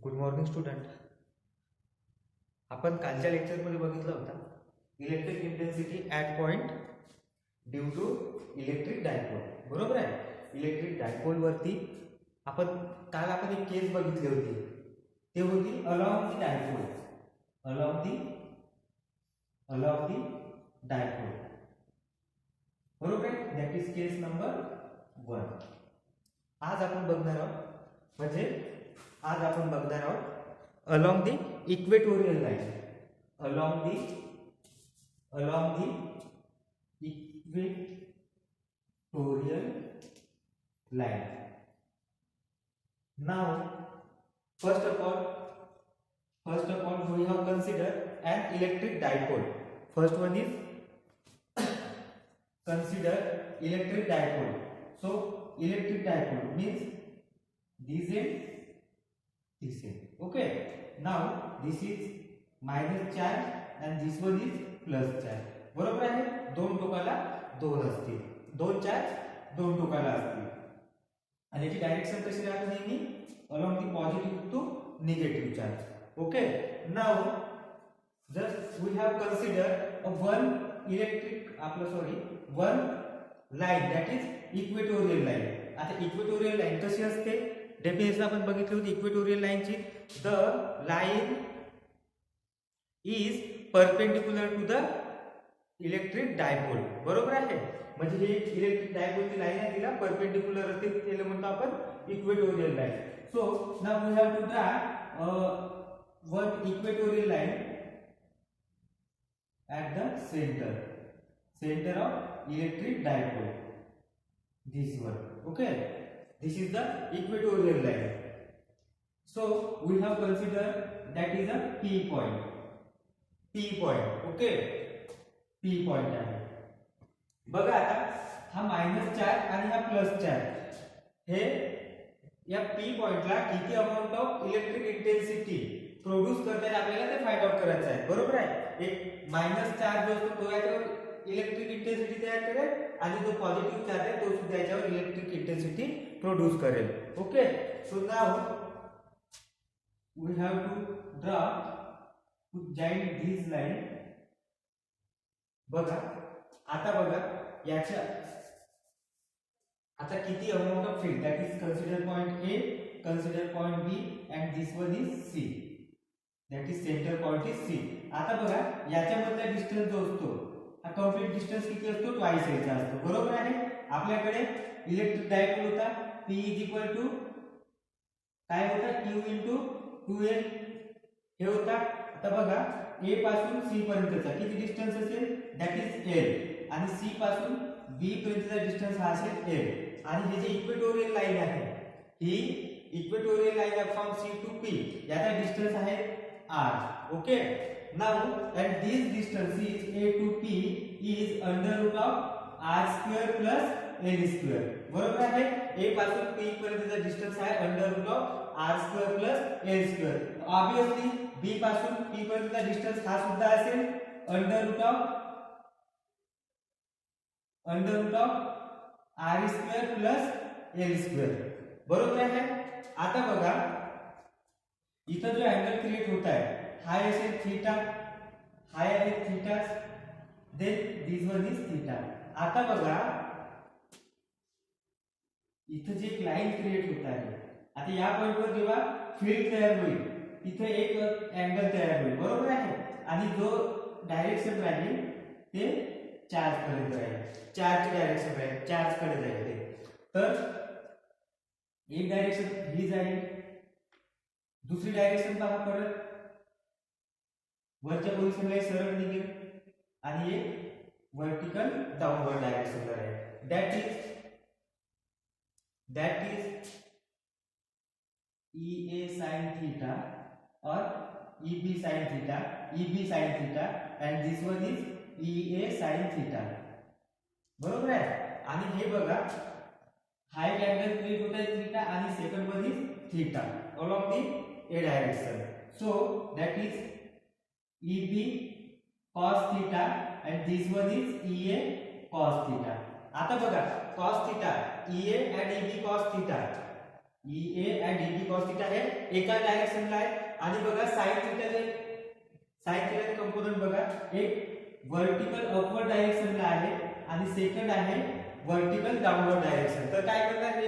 Good morning student. आपण कालच्या लेक्चरमध्ये बघितलं होतं electric intensity at point due to electric dipole. बरोबर आहे. इलेक्ट्रिक डायपोलवरती काल आपण एक केस बघितली होती, ते होती along the dipole. Along the dipole. बरोबर आहे. That is case number 1. आज आपण बघणार आहोत along the equatorial line. along the equatorial line. Now first of all we have considered an electric dipole. First one is consider electric dipole. So electric dipole means this end, this end. Okay. Now this is minus charge and this one is plus charge. बरोबर आहे. दोन टोकाला दोन असतील, दोन charge दोन टोकाला असतील आणि याची डायरेक्शन कशी राहते नेहमी along the positive to negative charge. Okay. Now just we have considered one line, that is equatorial line. आता इक्वेटोरियल लाईन कशी असते डेफिनेशन आपण बघितली होती इक्वेटोरियल लाईनची. The line is perpendicular to the electric dipole. बरोबर आहे. म्हणजे ही इलेक्ट्रिक डायपोलची लाईन आहे, तिला परपेंडिक्युलर असते, त्याला म्हणतो आपण equatorial line. So now we have to draw one equatorial line at the centre of electric dipole. This one. Okay, this is the equatorial line. So we have considered that is a P point. Okay, P point आहे. बघा आता हा minus charge आणि हा plus charge हे या P पॉइंटला किती amount of electric intensity produce करतात आपल्याला ते फाइंड आउट करायचं आहे. बरोबर आहे. एक मायनस चार्ज जो असतो तो याच्यावर इलेक्ट्रिक इंटेन्सिटी तयार करेल आणि जो पॉझिटिव्ह चार्ज आहे तो सुद्धा याच्यावर इलेक्ट्रिक इंटेन्सिटी प्रोड्यूस करेल. Okay. So now we have to draw to join this line. बघा याच्या आता किती amount of field, that is consider point A, consider point B and this one is C, that is centre point is C. आता बघा याच्यामधला distance जो असतो हा complete distance किती असतो, ट्वाइस याचा असतो. बरोबर आहे. आपल्याकडे इलेक्ट्रिक डायपोल होता P इज इक्वल टू काय होता Q इंटू 2L हे होता. आता बघा A पासून C पर्यंतचा किती डिस्टन्स असेल, दॅट इज L, आणि C पासून B पर्यंतचा डिस्टन्स हा असेल L. आणि हे जे इक्वेटोरियल लाईन आहे ही equatorial line from C to P याचा डिस्टन्स आहे R. Okay. Now and this distance is A to P is under root of R square plus L square. बरोबर आहे. A पासून P पर्यंतचा डिस्टन्स आहे under root of R square plus L square. Obviously B पासून P पर्यंतचा distance हा सुद्धा असेल under root of R square plus L square. बरोबर आहे. आता बघा इथं जो अँगल क्रिएट होत आहे हाय असेल थीटा, हाय आहे theta, then this one is theta. आता बघा इथं जे एक लाईन क्रिएट होत आहे, आता या पॉइंटवर जेव्हा फील्ड तयार होईल तिथे एक अँगल तयार होईल. बरोबर आहे. आणि जो डायरेक्शन राहील ते चार्ज कडे जाईल, चार्जची डायरेक्शन राहील, चार्ज कडे जाईल ते. तर एक डायरेक्शन ही जाईल, दुसरी डायरेक्शन पहा परत वरच्या पोझिशनला सरळ निघेल आणि एक वर्टिकल डाउनवर्ड डायरेक्शनला राहील. That is EA sin theta or EB sin theta, and this one is EA sin theta. बरोबर आहे. आणि हे बघा हाय अँगल क्रिएट होत आहे थीटा आणि second one is theta along the A direction. So that is EB cos theta and this one is EA cos theta. आता बघा cos theta EA and EB cos theta EA and DB cos theta हे एका डायरेक्शनला आहे आणि बघा sin थीटाचे component बघा एक vertical upward डायरेक्शनला आहे आणि सेकंड आहे वर्टिकल डाउनवर्ड डायरेक्शन. तर काय करणार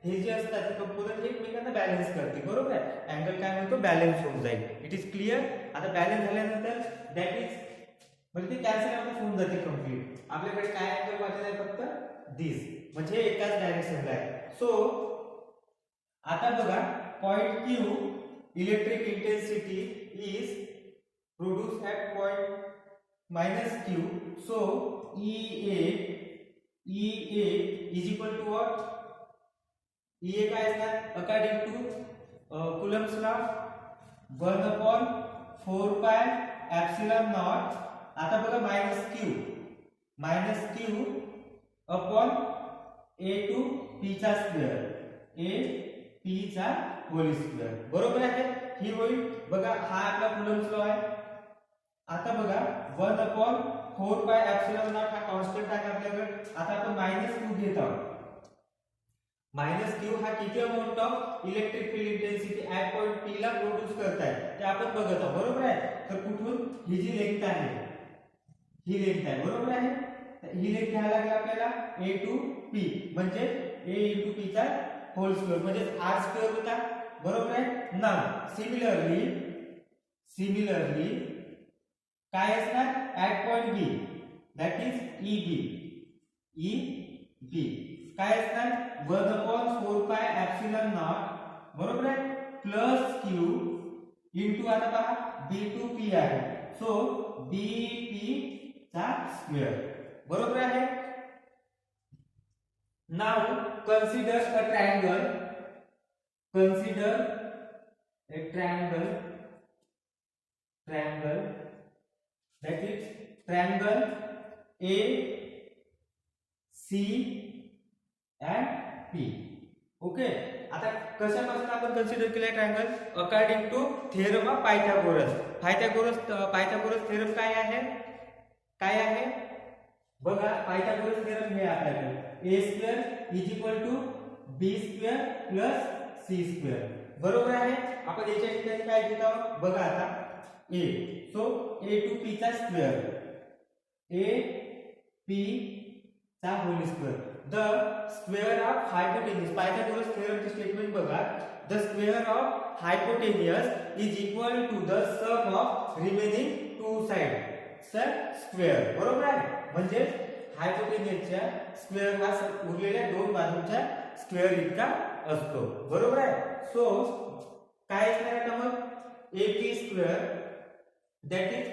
हे जे असतात ते कंपोनंट एकमेकांना बॅलन्स करते बरोबर आहे. अँगल काय म्हणतो बॅलन्स होऊन जाईल. It is clear. आता बॅलन्स झाल्यानंतर दॅट इज म्हणजे ते कॅन्सल आउट होऊन जाते कंप्लीट. आपल्याकडे काय अँगल वाचला आहे फक्त दिस म्हणजे एकाच डायरेक्शनला आहे. सो आता बघा point Q electric intensity is produce at point -Q. So EA is equal to what. EA काय असणार according to coulombs law 1/4 pi epsilon not. आता बघा -Q upon A to P चा स्क्वेअर A P चा whole square बरोबर आहे. ही होईल बघा हा आपला कुलम्स लॉ आहे. आता बघा 1/4 पाय एप्सिलॉन नॉट हा कॉन्स्टंट आहे आपल्याकडे. आता आपण -Q घेत आहोत. -Q हा किती amount of electric field intensity at point P ला प्रोड्यूस करताय ते आपण बघत आहोत बरोबर आहे. तर कुठून ही जी लेंथ आहे ही लेंथ आहे बरोबर आहे. ही लेंथ घ्यायला लागेल आपल्याला A टू P म्हणजे A into P चा होल स्क्वेअर म्हणजे R स्क्वेअर होता बरोबर आहे. नाउ सिमिलरली काय असणार at point B that is EB काय असणार 1/4 पाय एप्सिलॉन नॉट बरोबर आहे प्लस Q इंटू आता पहा B टू P आहे. सो BP चा स्क्वेअर बरोबर आहे. Now consider a triangle that is triangle A C and P. Okay. आता कशापासून आपण कन्सिडर केले triangle according to theorem of Pythagoras. Pythagoras theorem काय आहे बघा. पायथागोरस थेरम हे आपल्याकडे A² is equal to B² plus C² बरोबर आहे. आपण याच्या ठिकाणी काय घेत आहोत बघा आता A. So A to P चा स्क्वेअर A P चा whole square. The square of hypotenuse Pythagoras थेरमचे स्टेटमेंट बघा. The square of hypotenuse is equal to the sum of remaining two साइडचा स्क्वेअर बरोबर आहे. म्हणजे हायपोटेन्यूसच्या स्क्वेअर हा उरलेल्या दोन बाजूंच्या स्क्वेअर इतका असतो बरोबर आहे. सो काय असणार आता मग AP² that is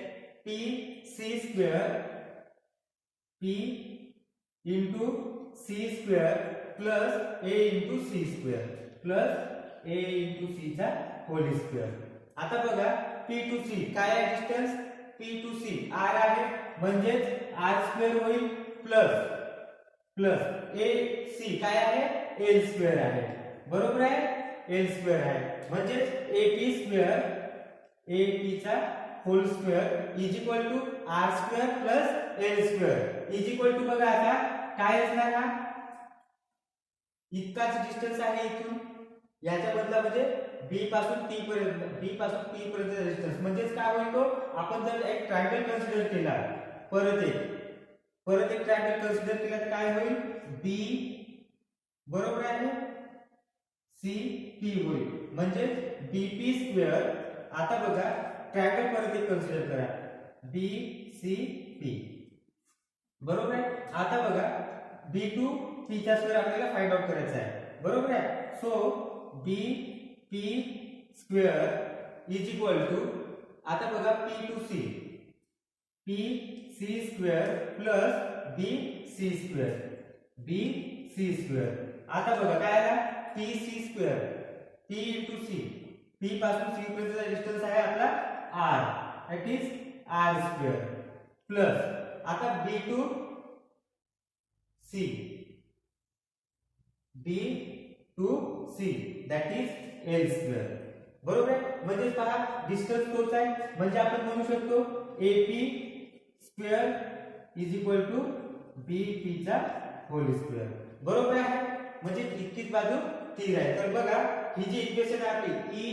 PC² P into C² plus A into C² plus A into C चा होल स्क्वेअर. आता बघा P to C काय आहे distance P to C R आहे म्हणजे R² होईल प्लस AC काय आहे L² आहे बरोबर आहे L² आहे म्हणजे AP चा whole square is equal to R² plus L² is equal to बघा आता काय असणार हा इतकाच डिस्टन्स आहे इथून याच्या बदला म्हणजे B पासून P पर्यंत डिस्टन्स म्हणजेच काय होईल तो आपण जर एक ट्रायंगल कन्सिडर केला परत एक ट्रायंगल कन्सिडर केला तर काय होईल B बरोबर आहे CP होईल म्हणजे BP². आता बघा ट्रायंगल परत एक कन्सिडर करा BCP बरोबर आहे. आता बघा B टू P चा स्क्वेअर आपल्याला फाइंड आउट करायचा आहे बरोबर आहे. So BP² is equal to आता बघा P to C PC² plus BC². आता बघा काय आला PC² P into C P पासून C पर्यंतचा डिस्टन्स आहे आपला R that is R² plus आता B to C that is L² बरोबर आहे. म्हणजे पहा डिस्टन्स तोच आहे म्हणजे आपण म्हणू शकतो AP² is equal to BP चा होल स्क्वेअर बरोबर आहे. म्हणजे इतकीच बाजू स्थिर आहे. तर बघा ही जी इक्वेशन आहे आपली ई,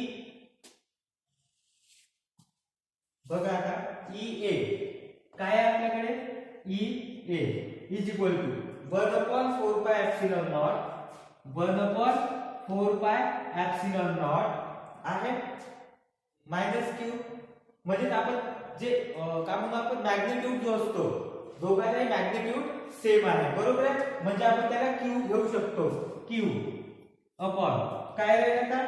बघा आता ई ए काय आहे आपल्याकडे, E A is equal to 1/4 pi epsilon naught, 1/4 pi epsilon naught आहे मायनस क्यू. म्हणजे आपण जे काय म्हणू आपण मॅग्निट्यूड जो असतो दोघांचाही मॅग्निट्यूड सेम आहे, बरोबर आहे. म्हणजे आपण त्याला क्यू घेऊ शकतो, क्यू अपॉन काय राहील आता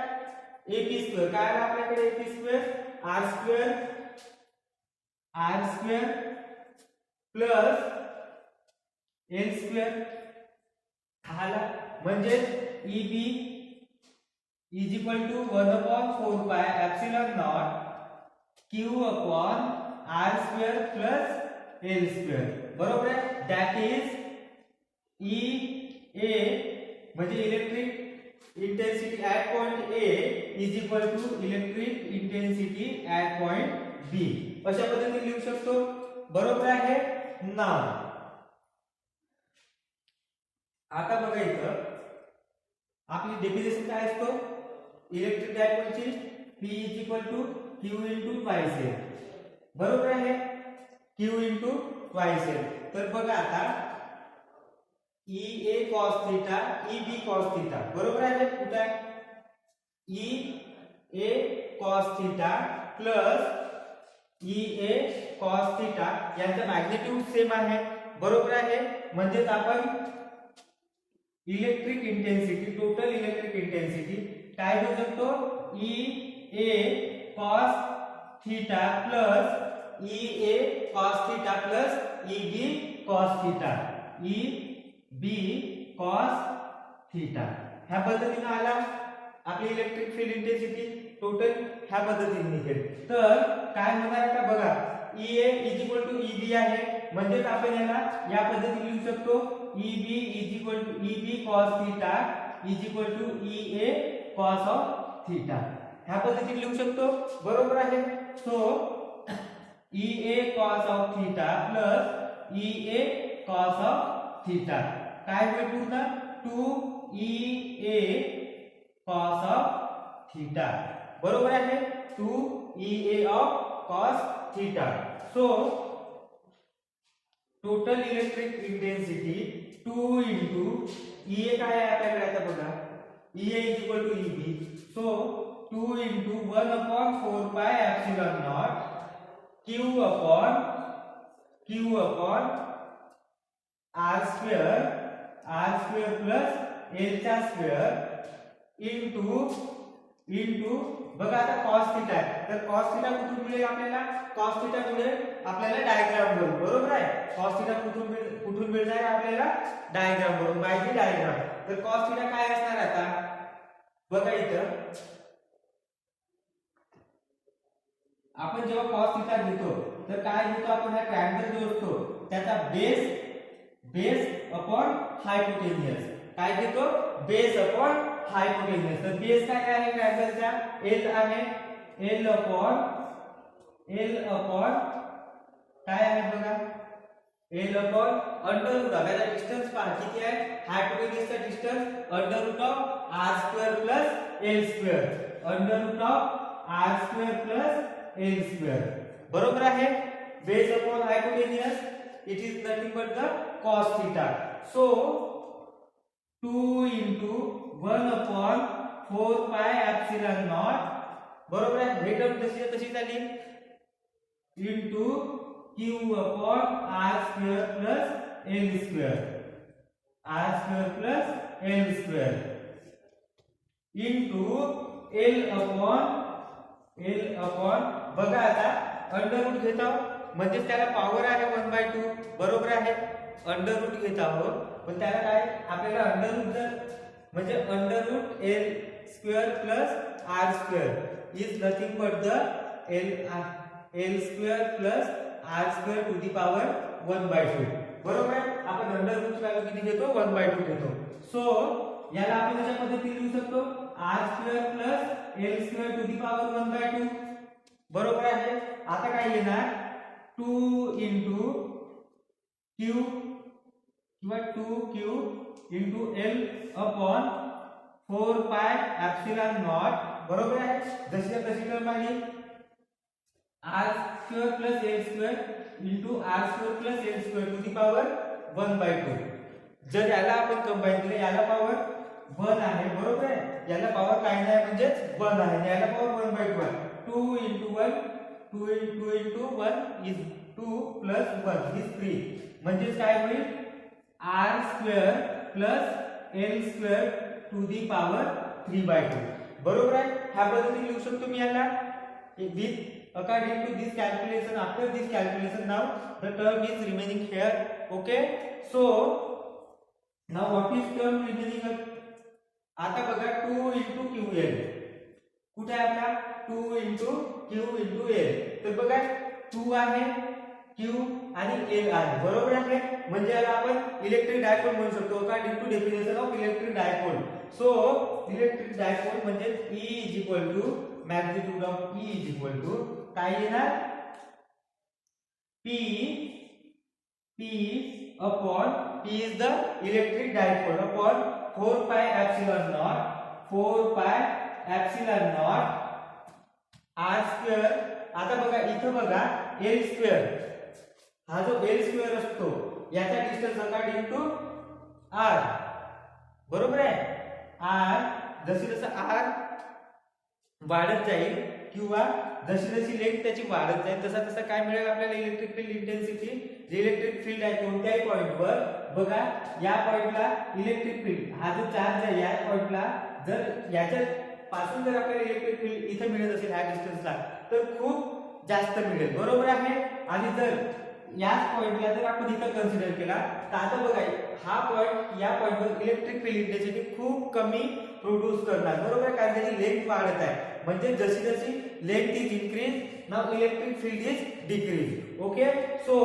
AP स्क्वेअर. काय आला आपल्याकडे AP square, R square plus L square आला. म्हणजे EB is equal to 1/4 pi epsilon naught Q upon R square plus L square, बरोबर आहे. दॅट इज ई ए म्हणजे electric intensity at point A is equal to electric intensity at point B. अशा पद्धतीने लिहू शकतो, बरोबर आहे. नाव आता बघा इथं आपली डेफिनेशन काय असतो इलेक्ट्रिक डायपोलची, P is equal to q into twice l, बरोबर आहे. Q into twice l. तर बघा आता E A cos theta, E B cos theta, बरोबर आहे. कुठे आहे E A cos theta plus E A cos theta यांचा मॅग्निट्यूड सेम आहे, बरोबर आहे. म्हणजेच आपण electric intensity, total electric intensity काय घेऊ शकतो, E A cos theta plus E A cos theta plus E B cos theta, E B cos theta. ह्या पद्धतीने आला आपली इलेक्ट्रिक फील्ड इंटेन्सिटी टोटल ह्या पद्धतीने निघेल. तर काय होणार आता बघा E A is equal to E B आहे, म्हणजे आपण याला या पद्धतीने लिहू शकतो E B is equal to E B cos theta is equal to E A cos of theta. ह्या पद्धतीने लिहू शकतो, बरोबर आहे. So E A cos of theta plus E A cos of theta काय होईल पूर्ण 2 E A cos of theta, बरोबर आहे. 2 E A of cos theta. So total electric intensity 2 into E A काय आहे आपल्याकडे आता बघा E A is equal to E B. So 2 into 1/4 pi epsilon naught q upon r square plus l चा square into बघा आता cos theta आहे. तर cos थीटा कुठून मिळेल आपल्याला, cos थीटा मिळेल आपल्याला डायग्राम वरून, बरोबर आहे. cos थीटा कुठून मिळणार आपल्याला डायग्राम वरून, माहिती डायग्राम. तर cos थीटा काय असणार आता बघा इथं आपण जेव्हा cos थीटा घेतो तर काय घेतो आपण, हा ट्रायंगल जो असतो त्याचा बेस अपॉन हायपोटेन्यूज. काय घेतो बेस अपॉन हायपोटेन्यूज. तर बेस काय आहे ट्रायंगलचा l आहे, l अपॉन काय आहे बघा l upon under root of याचा डिस्टन्स पहा किती आहे, हायपोटेन्यूजचा distance under root of r square plus l square, under root of r square plus l square, बरोबर आहे. Base upon hypotenuse it is nothing but the cos theta. So 2 into 1/4 pi epsilon not, बरोबर आहे. हे term तशी झाली into Q upon R square plus L square, R square plus L square into L upon बघा आता under route घेत आहोत म्हणजे त्याला पॉवर आहे 1/2, बरोबर आहे. अंडर रूट घेत आहोत पण त्याला काय आपल्याला अंडर रूट जर म्हणजे under root L square plus R square is nothing but the L square plus R square to the power 1/2, बरोबर आहे. आपण अंडर रूटची व्हॅल्यू किती घेतो 1/2 घेतो. सो याला आपण अशा पद्धतीने लिहू शकतो R square plus L square to the power 1/2, बरोबर आहे. आता काय येणार 2 into q किंवा 2q into l अपॉन 4 पाय epsilon नॉट, बरोबर आहे. जशी कशी टर्म आली r square plus l square into r square plus l square to the power 1/2. जर याला आपण कंबाईन केलं याला पॉवर 1 आहे, बरोबर आहे. याला पॉवर काय नाही म्हणजे 1 आहे, याला पॉवर 1/2 आहे. 2 into 1 2 into 1 is 2 plus 1 is 3. म्हणजे काय होईल r square plus l square to the power 3/2, बरोबर आहे. ह्या पद्धतीने लिहू शकतो मी याला. with according to this calculation, after this calculation now the term is remaining here. Okay, so now what is term remaining? आता बघा 2 into ql कुठे आहे आपला 2 into q into l. तर बघा 2 आहे q आणि l आहे, बरोबर आहे. म्हणजे याला आपण इलेक्ट्रिक डायपोल म्हणू शकतो according to definition of electric dipole. So electric dipole म्हणजे E is equal to magnitude of E is equal to काय येणार P upon P is the electric dipole upon 4 pi epsilon naught r square. आता बघा इथं बघा l square, हा जो l square असतो याचा डिस्टन्स अकॉर्डिंग टू r, बरोबर आहे. r जसं r वाढत जाईल किंवा जशी लेंथ त्याची वाढत जाईल तसा काय मिळेल आपल्याला electric field intensity. Electric field आहे कोणत्याही पॉइंटवर बघा या पॉइंटला इलेक्ट्रिक फील्ड हा जो चार्ज आहे या पॉइंटला जर याच्या पासून जर आपल्याला इलेक्ट्रिक फील्ड इथे मिळत असेल ह्या डिस्टन्सला तर खूप जास्त मिळेल, बरोबर आहे. आणि जर याच पॉइंटला जर आपण इथं कन्सिडर केला तर आता बघा हा पॉइंट या पॉइंटवर इलेक्ट्रिक फील्ड इंटेन्सिटी खूप कमी प्रोड्यूस करणार, बरोबर आहे. कारण त्याची लेंथ वाढत आहे. म्हणजे जशी length is increase now electric field is decrease. Okay, so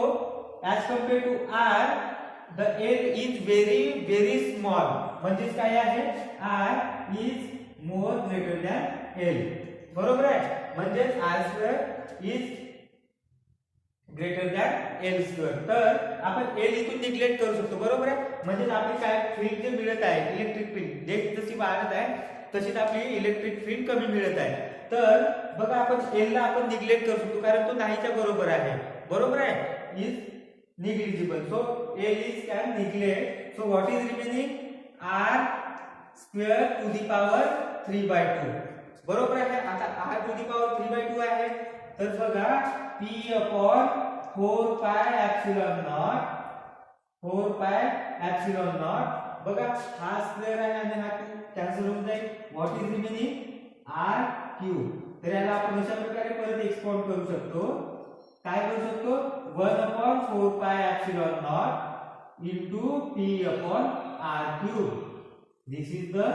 as compare to r the l is very small. म्हणजे काय आहे r is more greater than l, बरोबर आहे. म्हणजे r square is greater than l square. तर आपण l इथून neglect करू शकतो, बरोबर आहे. म्हणजे आपली काय फील्ड जे मिळत आहे इलेक्ट्रिक फील्ड लेंथ जशी वाढत आहे तशीच आपली इलेक्ट्रिक फील्ड कमी मिळत आहे. तर बघा आपण l ला आपण निग्लेक्ट करू शकतो कारण तो नाहीच्या बरोबर आहे, बरोबर आहे. Is negligible. So l is can neglect. So what is remaining r square to the power 3/2, बरोबर आहे. आता r टू दी पॉवर 3/2 आहे तर बघा p अपॉन 4 पाय epsilon naught बघा हा स्क्वेअर आहे आणि हा कॅन्सल होऊन जाईल. What is remaining r cube. तर याला आपण अशा प्रकारे परत एक्सपांड करू शकतो. काय करू शकतो 1 अपॉन 4 पाय epsilon naught into p upon r cube. This is the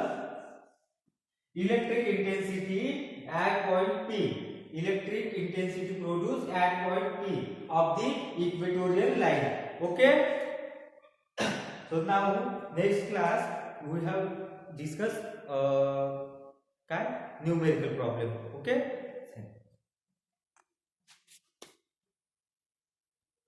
electric intensity at point P. Electric intensity produced at point P of the equatorial line. Okay. So now next class we have discussed numerical problem. Okay.